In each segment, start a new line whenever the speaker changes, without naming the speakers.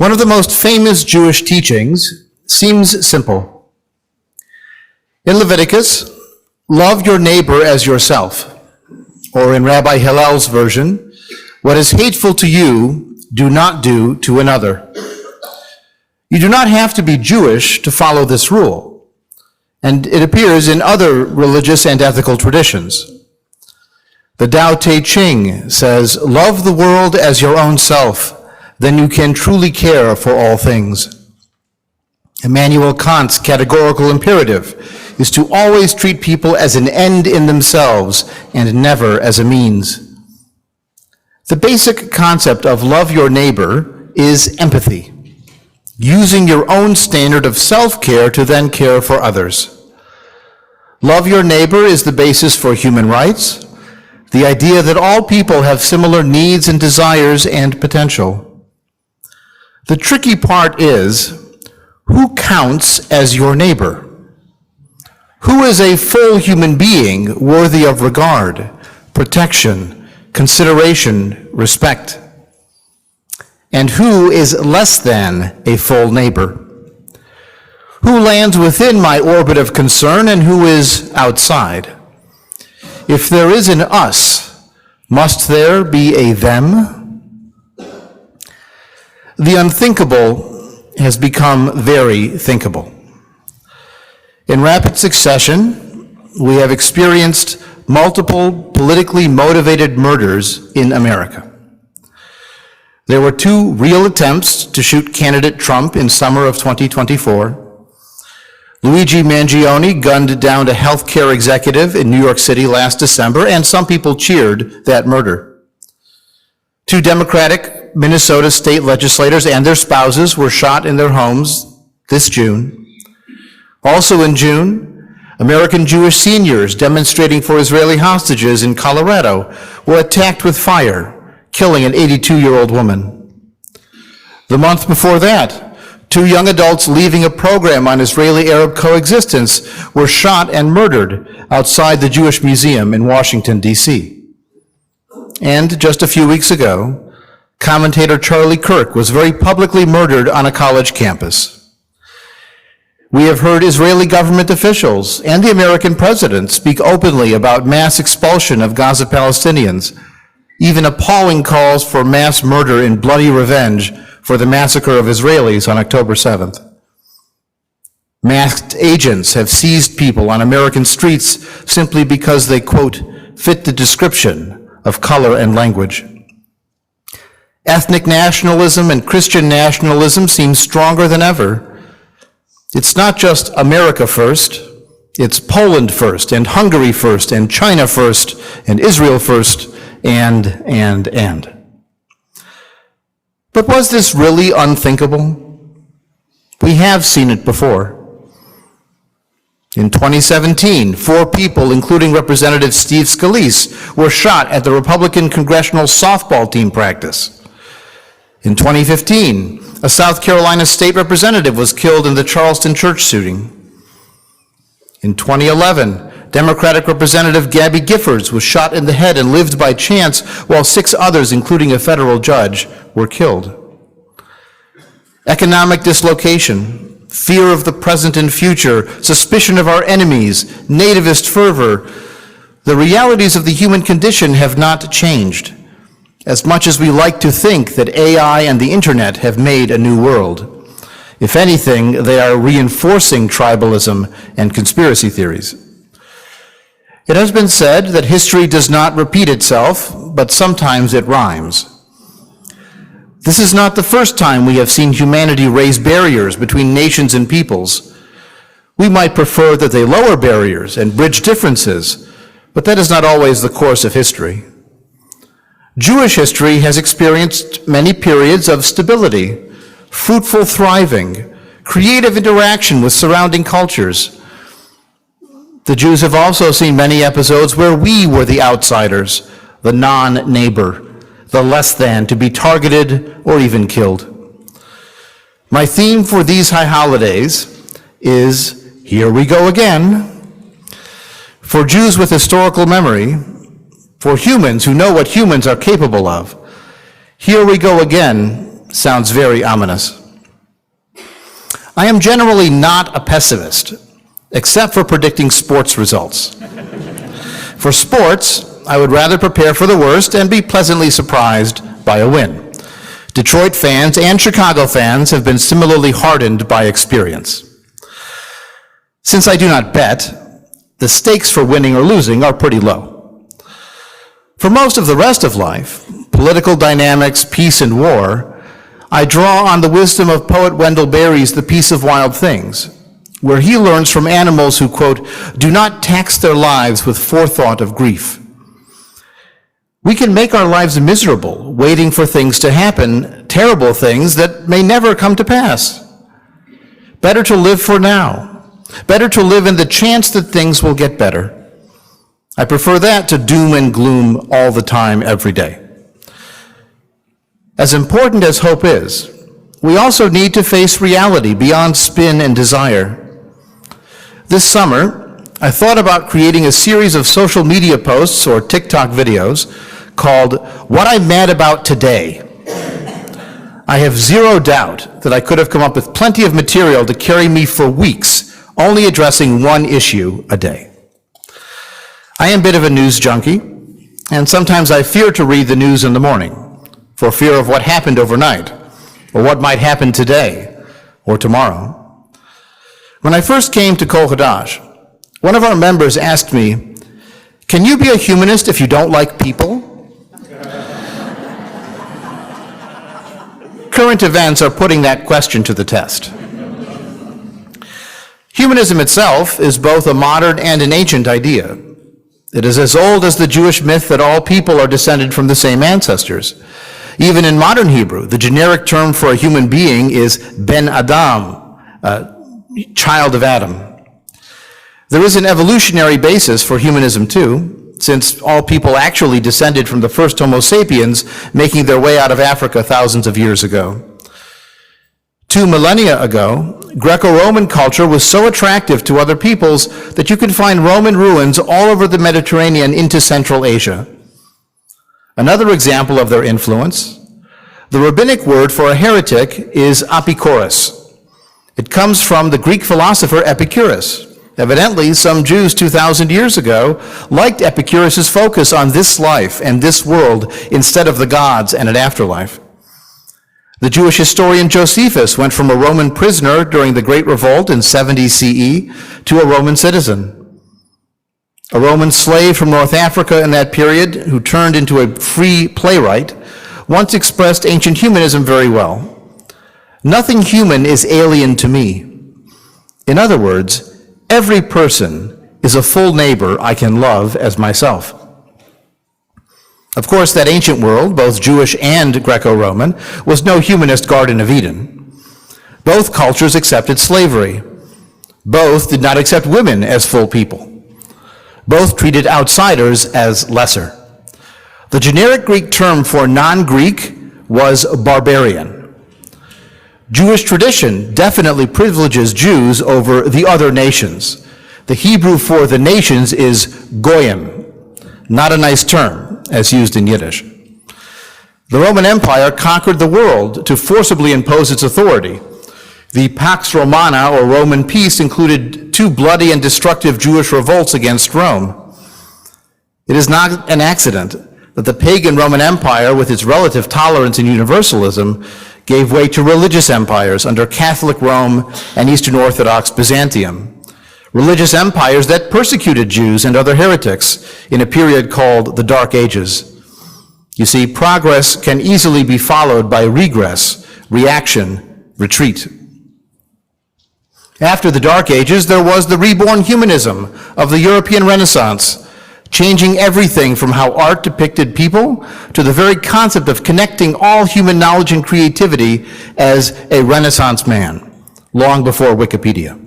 One of the most famous Jewish teachings seems simple. In Leviticus, love your neighbor as yourself. Or in Rabbi Hillel's version, what is hateful to you, do not do to another. You do not have to be Jewish to follow this rule, and it appears in other religious and ethical traditions. The Tao Te Ching says, love the world as your own self, then you can truly care for all things. Immanuel Kant's categorical imperative is to always treat people as an end in themselves and never as a means. The basic concept of love your neighbor is empathy, using your own standard of self-care to then care for others. Love your neighbor is the basis for human rights, the idea that all people have similar needs and desires and potential. The tricky part is, who counts as your neighbor? Who is a full human being worthy of regard, protection, consideration, respect? And who is less than a full neighbor? Who lands within my orbit of concern and who is outside? If there is an us, must there be a them? The unthinkable has become very thinkable. In rapid succession, we have experienced multiple politically motivated murders in America. There were 2 real attempts to shoot candidate Trump in summer of 2024. Luigi Mangione gunned down a healthcare executive in New York City last December, and some people cheered that murder. 2 Democratic Minnesota state legislators and their spouses were shot in their homes this June. Also in June, American Jewish seniors demonstrating for Israeli hostages in Colorado were attacked with fire, killing an 82-year-old woman. The month before that, 2 young adults leaving a program on Israeli-Arab coexistence were shot and murdered outside the Jewish Museum in Washington, D.C. And just a few weeks ago, commentator Charlie Kirk was very publicly murdered on a college campus. We have heard Israeli government officials and the American president speak openly about mass expulsion of Gaza Palestinians, even appalling calls for mass murder in bloody revenge for the massacre of Israelis on October 7th. Masked agents have seized people on American streets simply because they, quote, fit the description of color and language. Ethnic nationalism and Christian nationalism seem stronger than ever. It's not just America first, it's Poland first, and Hungary first, and China first, and Israel first, and. But was this really unthinkable? We have seen it before. In 2017, 4 people, including Representative Steve Scalise, were shot at the Republican congressional softball team practice. In 2015, a South Carolina state representative was killed in the Charleston church shooting. In 2011, Democratic Representative Gabby Giffords was shot in the head and lived by chance, while 6 others, including a federal judge, were killed. Economic dislocation, fear of the present and future, suspicion of our enemies, nativist fervor, the realities of the human condition have not changed, as much as we like to think that AI and the internet have made a new world. If anything, they are reinforcing tribalism and conspiracy theories. It has been said that history does not repeat itself, but sometimes it rhymes. This is not the first time we have seen humanity raise barriers between nations and peoples. We might prefer that they lower barriers and bridge differences, but that is not always the course of history. Jewish history has experienced many periods of stability, fruitful thriving, creative interaction with surrounding cultures. The Jews have also seen many episodes where we were the outsiders, the non-neighbor, the less than, to be targeted or even killed. My theme for these high holidays is, here we go again. For Jews with historical memory, for humans who know what humans are capable of, here we go again sounds very ominous. I am generally not a pessimist, except for predicting sports results. For sports, I would rather prepare for the worst and be pleasantly surprised by a win. Detroit fans and Chicago fans have been similarly hardened by experience. Since I do not bet, the stakes for winning or losing are pretty low. For most of the rest of life, political dynamics, peace, and war, I draw on the wisdom of poet Wendell Berry's The Peace of Wild Things, where he learns from animals who, quote, do not tax their lives with forethought of grief. We can make our lives miserable, waiting for things to happen, terrible things that may never come to pass. Better to live for now. Better to live in the chance that things will get better. I prefer that to doom and gloom all the time, every day. As important as hope is, we also need to face reality beyond spin and desire. This summer, I thought about creating a series of social media posts or TikTok videos called What I'm Mad About Today. I have zero doubt that I could have come up with plenty of material to carry me for weeks, only addressing one issue a day. I am a bit of a news junkie, and sometimes I fear to read the news in the morning, for fear of what happened overnight, or what might happen today, or tomorrow. When I first came to Kol Hadash, one of our members asked me, can you be a humanist if you don't like people? Current events are putting that question to the test. Humanism itself is both a modern and an ancient idea. It is as old as the Jewish myth that all people are descended from the same ancestors. Even in modern Hebrew, the generic term for a human being is Ben Adam, child of Adam. There is an evolutionary basis for humanism too, since all people actually descended from the first Homo sapiens making their way out of Africa thousands of years ago. 2 millennia ago, Greco-Roman culture was so attractive to other peoples that you can find Roman ruins all over the Mediterranean into Central Asia. Another example of their influence, the rabbinic word for a heretic is apikoros. It comes from the Greek philosopher Epicurus. Evidently, some Jews 2,000 years ago liked Epicurus' focus on this life and this world instead of the gods and an afterlife. The Jewish historian Josephus went from a Roman prisoner during the Great Revolt in 70 CE to a Roman citizen. A Roman slave from North Africa in that period, who turned into a free playwright, once expressed ancient humanism very well. Nothing human is alien to me. In other words, every person is a full neighbor I can love as myself. Of course, that ancient world, both Jewish and Greco-Roman, was no humanist Garden of Eden. Both cultures accepted slavery. Both did not accept women as full people. Both treated outsiders as lesser. The generic Greek term for non-Greek was barbarian. Jewish tradition definitely privileges Jews over the other nations. The Hebrew for the nations is goyim, not a nice term, as used in Yiddish. The Roman Empire conquered the world to forcibly impose its authority. The Pax Romana, or Roman peace, included 2 bloody and destructive Jewish revolts against Rome. It is not an accident that the pagan Roman Empire, with its relative tolerance and universalism, gave way to religious empires under Catholic Rome and Eastern Orthodox Byzantium. Religious empires that persecuted Jews and other heretics in a period called the Dark Ages. You see, progress can easily be followed by regress, reaction, retreat. After the Dark Ages, there was the reborn humanism of the European Renaissance, changing everything from how art depicted people to the very concept of connecting all human knowledge and creativity as a Renaissance man, long before Wikipedia.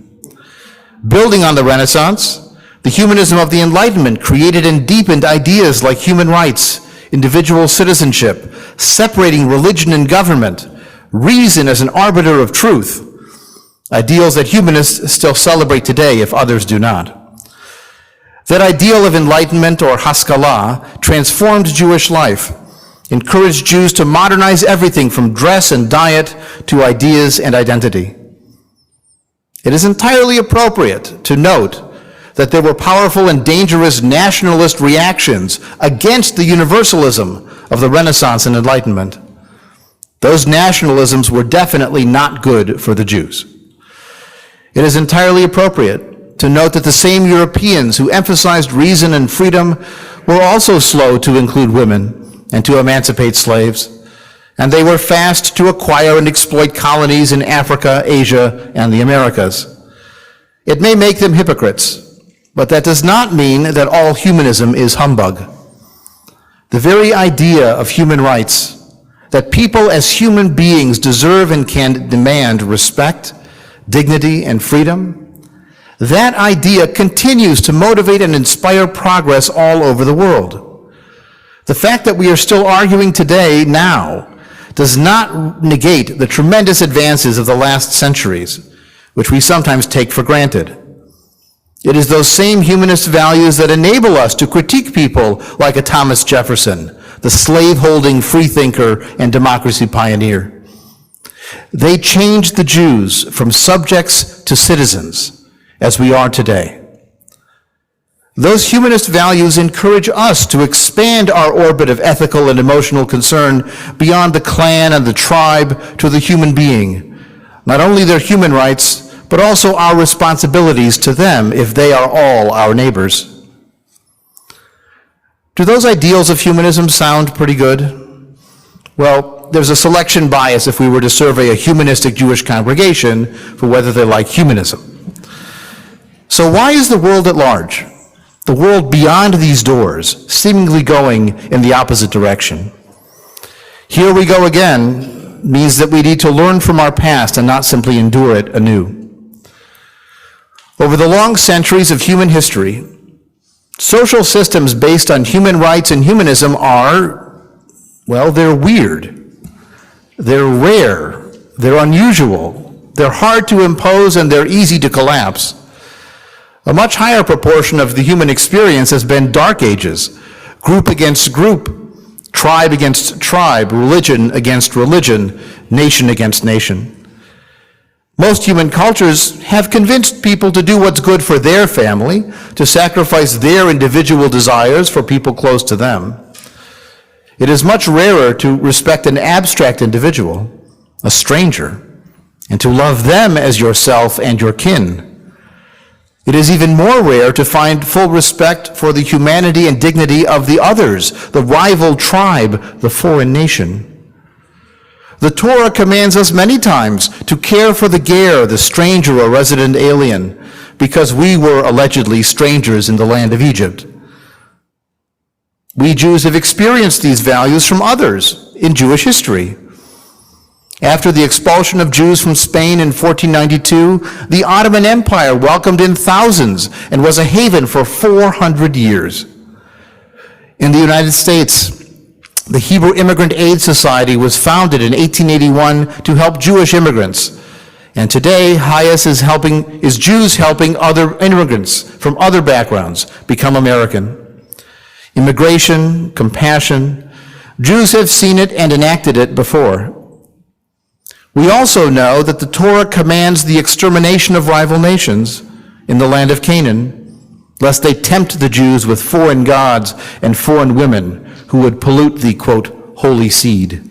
Building on the Renaissance, the humanism of the Enlightenment created and deepened ideas like human rights, individual citizenship, separating religion and government, reason as an arbiter of truth, ideals that humanists still celebrate today if others do not. That ideal of enlightenment, or Haskalah, transformed Jewish life, encouraged Jews to modernize everything from dress and diet to ideas and identity. It is entirely appropriate to note that there were powerful and dangerous nationalist reactions against the universalism of the Renaissance and Enlightenment. Those nationalisms were definitely not good for the Jews. It is entirely appropriate to note that the same Europeans who emphasized reason and freedom were also slow to include women and to emancipate slaves, and they were fast to acquire and exploit colonies in Africa, Asia, and the Americas. It may make them hypocrites, but that does not mean that all humanism is humbug. The very idea of human rights, that people as human beings deserve and can demand respect, dignity, and freedom, that idea continues to motivate and inspire progress all over the world. The fact that we are still arguing today, now, does not negate the tremendous advances of the last centuries, which we sometimes take for granted. It is those same humanist values that enable us to critique people like a Thomas Jefferson, the slave-holding freethinker and democracy pioneer. They changed the Jews from subjects to citizens, as we are today. Those humanist values encourage us to expand our orbit of ethical and emotional concern beyond the clan and the tribe to the human being, not only their human rights, but also our responsibilities to them if they are all our neighbors. Do those ideals of humanism sound pretty good? Well, there's a selection bias if we were to survey a humanistic Jewish congregation for whether they like humanism. So why is the world at large, the world beyond these doors, seemingly going in the opposite direction? Here we go again means that we need to learn from our past and not simply endure it anew. Over the long centuries of human history, social systems based on human rights and humanism are, well, they're weird, they're rare, they're unusual, they're hard to impose, and they're easy to collapse. A much higher proportion of the human experience has been dark ages, group against group, tribe against tribe, religion against religion, nation against nation. Most human cultures have convinced people to do what's good for their family, to sacrifice their individual desires for people close to them. It is much rarer to respect an abstract individual, a stranger, and to love them as yourself and your kin. It is even more rare to find full respect for the humanity and dignity of the others, the rival tribe, the foreign nation. The Torah commands us many times to care for the ger, the stranger or resident alien, because we were allegedly strangers in the land of Egypt. We Jews have experienced these values from others in Jewish history. After the expulsion of Jews from Spain in 1492, the Ottoman Empire welcomed in thousands and was a haven for 400 years. In the United States, the Hebrew Immigrant Aid Society was founded in 1881 to help Jewish immigrants. And today, HIAS is Jews helping other immigrants from other backgrounds become American. Immigration, compassion, Jews have seen it and enacted it before. We also know that the Torah commands the extermination of rival nations in the land of Canaan, lest they tempt the Jews with foreign gods and foreign women who would pollute the, quote, holy seed.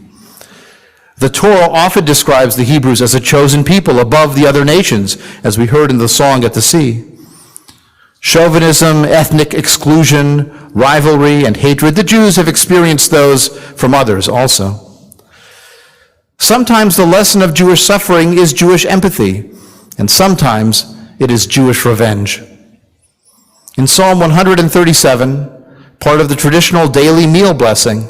The Torah often describes the Hebrews as a chosen people above the other nations, as we heard in the song at the sea. Chauvinism, ethnic exclusion, rivalry, and hatred, the Jews have experienced those from others also. Sometimes the lesson of Jewish suffering is Jewish empathy, and sometimes it is Jewish revenge. In Psalm 137, part of the traditional daily meal blessing,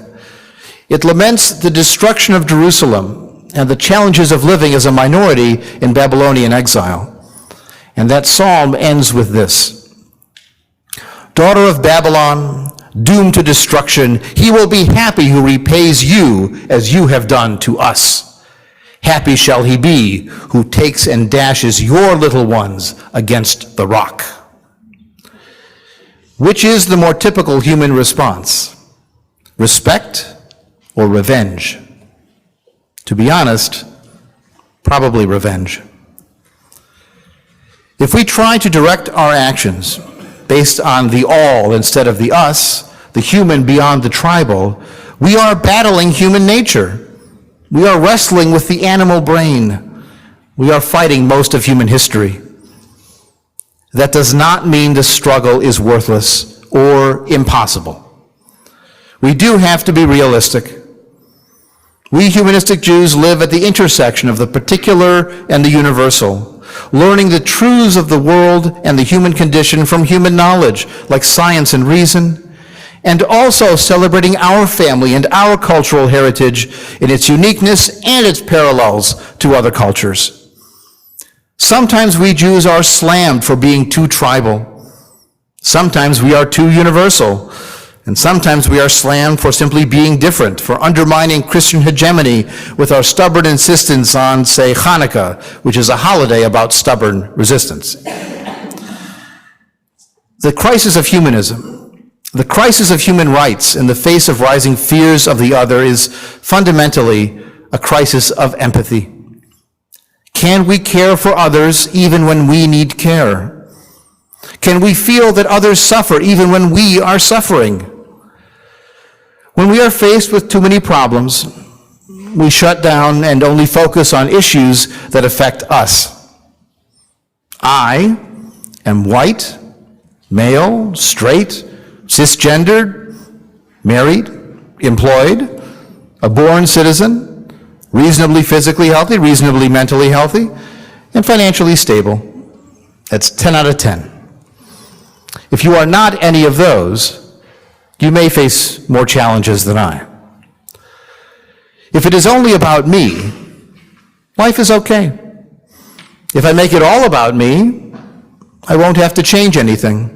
it laments the destruction of Jerusalem and the challenges of living as a minority in Babylonian exile. And that psalm ends with this: Daughter of Babylon, doomed to destruction, he will be happy who repays you as you have done to us. Happy shall he be who takes and dashes your little ones against the rock. Which is the more typical human response? Respect or revenge? To be honest, probably revenge. If we try to direct our actions based on the all instead of the us, the human beyond the tribal, we are battling human nature. We are wrestling with the animal brain. We are fighting most of human history. That does not mean the struggle is worthless or impossible. We do have to be realistic. We humanistic Jews live at the intersection of the particular and the universal, learning the truths of the world and the human condition from human knowledge, like science and reason, and also celebrating our family and our cultural heritage in its uniqueness and its parallels to other cultures. Sometimes we Jews are slammed for being too tribal. Sometimes we are too universal. And sometimes we are slammed for simply being different, for undermining Christian hegemony with our stubborn insistence on, say, Hanukkah, which is a holiday about stubborn resistance. The crisis of humanism, the crisis of human rights in the face of rising fears of the other is fundamentally a crisis of empathy. Can we care for others even when we need care? Can we feel that others suffer even when we are suffering? When we are faced with too many problems, we shut down and only focus on issues that affect us. I am white, male, straight, cisgendered, married, employed, a born citizen, reasonably physically healthy, reasonably mentally healthy, and financially stable. That's 10 out of 10. If you are not any of those, you may face more challenges than I. If it is only about me, life is okay. If I make it all about me, I won't have to change anything.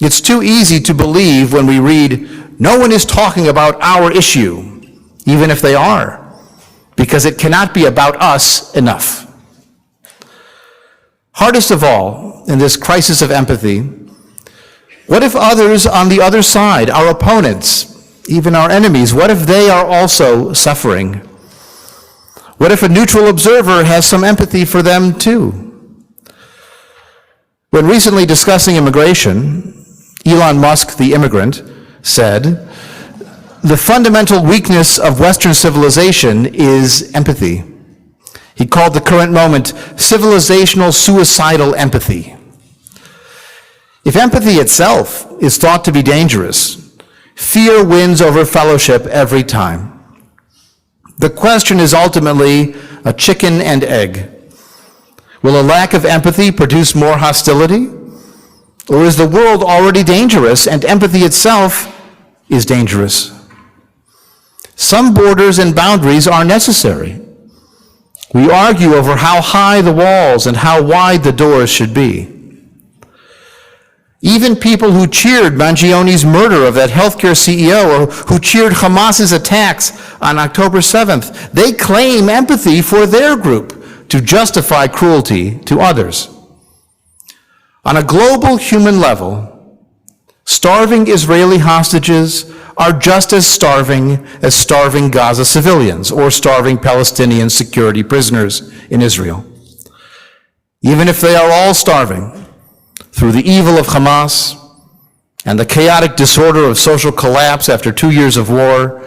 It's too easy to believe when we read, no one is talking about our issue, even if they are, because it cannot be about us enough. Hardest of all, in this crisis of empathy, what if others on the other side, our opponents, even our enemies, what if they are also suffering? What if a neutral observer has some empathy for them too? When recently discussing immigration, Elon Musk, the immigrant, said, the fundamental weakness of Western civilization is empathy. He called the current moment civilizational suicidal empathy. If empathy itself is thought to be dangerous, fear wins over fellowship every time. The question is ultimately a chicken and egg. Will a lack of empathy produce more hostility? Or is the world already dangerous and empathy itself is dangerous? Some borders and boundaries are necessary. We argue over how high the walls and how wide the doors should be. Even people who cheered Mangioni's murder of that healthcare CEO or who cheered Hamas's attacks on October 7th, they claim empathy for their group to justify cruelty to others. On a global human level, starving Israeli hostages are just as starving Gaza civilians or starving Palestinian security prisoners in Israel. Even if they are all starving, through the evil of Hamas and the chaotic disorder of social collapse after 2 years of war,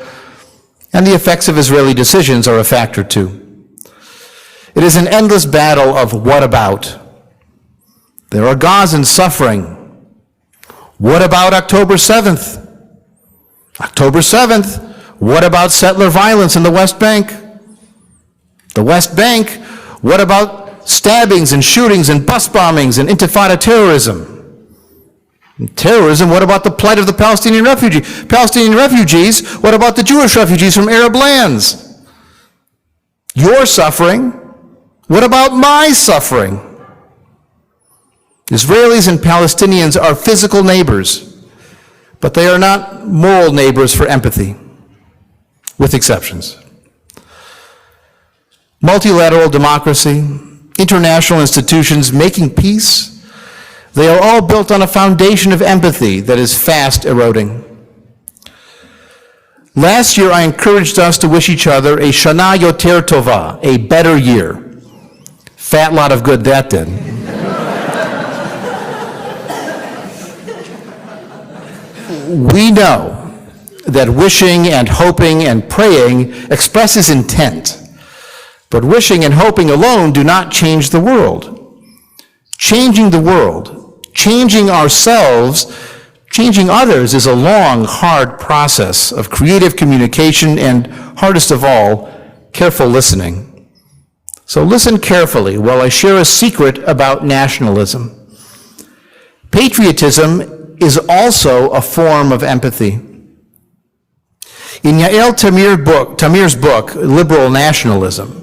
and the effects of Israeli decisions are a factor too. It is an endless battle of what about. There are Gazans suffering. What about October 7th? October 7th, what about settler violence in the West Bank? The West Bank, what about stabbings and shootings and bus bombings and intifada terrorism? And terrorism, what about the plight of the Palestinian refugees? Palestinian refugees, what about the Jewish refugees from Arab lands? Your suffering, what about my suffering? Israelis and Palestinians are physical neighbors, but they are not moral neighbors for empathy, with exceptions. Multilateral democracy, international institutions making peace, they are all built on a foundation of empathy that is fast eroding. Last year, I encouraged us to wish each other a Shana Yoter Tova, a better year. Fat lot of good that did. We know that wishing and hoping and praying expresses intent, but wishing and hoping alone do not change the world. Changing the world, changing ourselves, changing others is a long, hard process of creative communication and, hardest of all, careful listening. So listen carefully while I share a secret about nationalism. Patriotism is also a form of empathy. In Yael Tamir's book, Liberal Nationalism,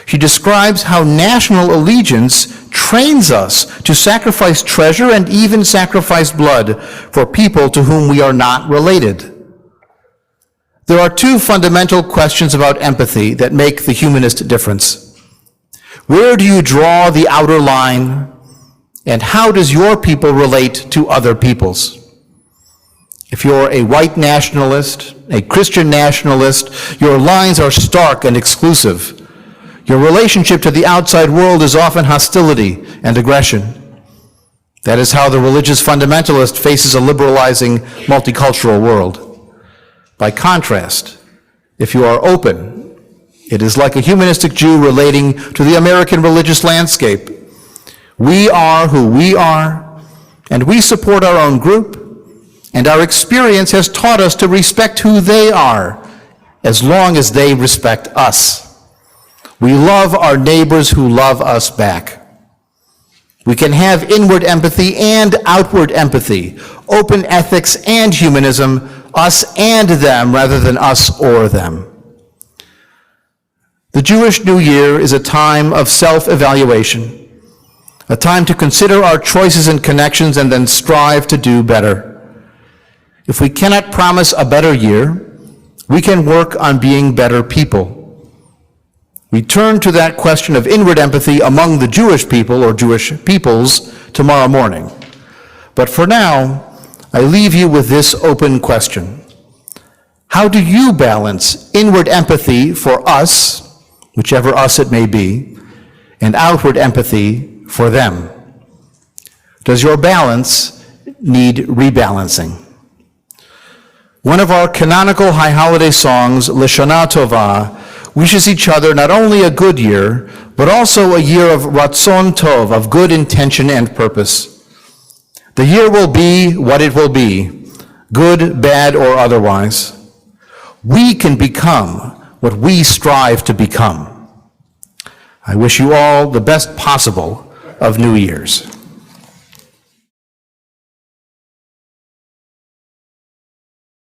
she describes how national allegiance trains us to sacrifice treasure and even sacrifice blood for people to whom we are not related. There are two fundamental questions about empathy that make the humanist difference. Where do you draw the outer line, and how does your people relate to other peoples? If you're a white nationalist, a Christian nationalist, your lines are stark and exclusive. Your relationship to the outside world is often hostility and aggression. That is how the religious fundamentalist faces a liberalizing, multicultural world. By contrast, if you are open, it is like a humanistic Jew relating to the American religious landscape. We are who we are, and we support our own group, and our experience has taught us to respect who they are, as long as they respect us. We love our neighbors who love us back. We can have inward empathy and outward empathy, open ethics and humanism, us and them rather than us or them. The Jewish New Year is a time of self-evaluation, a time to consider our choices and connections and then strive to do better. If we cannot promise a better year, we can work on being better people. We turn to that question of inward empathy among the Jewish people or Jewish peoples tomorrow morning. But for now, I leave you with this open question. How do you balance inward empathy for us, whichever us it may be, and outward empathy for them? Does your balance need rebalancing? One of our canonical high holiday songs, L'Shana Tova, wishes each other not only a good year, but also a year of Ratzon Tov, of good intention and purpose. The year will be what it will be, good, bad, or otherwise. We can become what we strive to become. I wish you all the best possible of New Year's.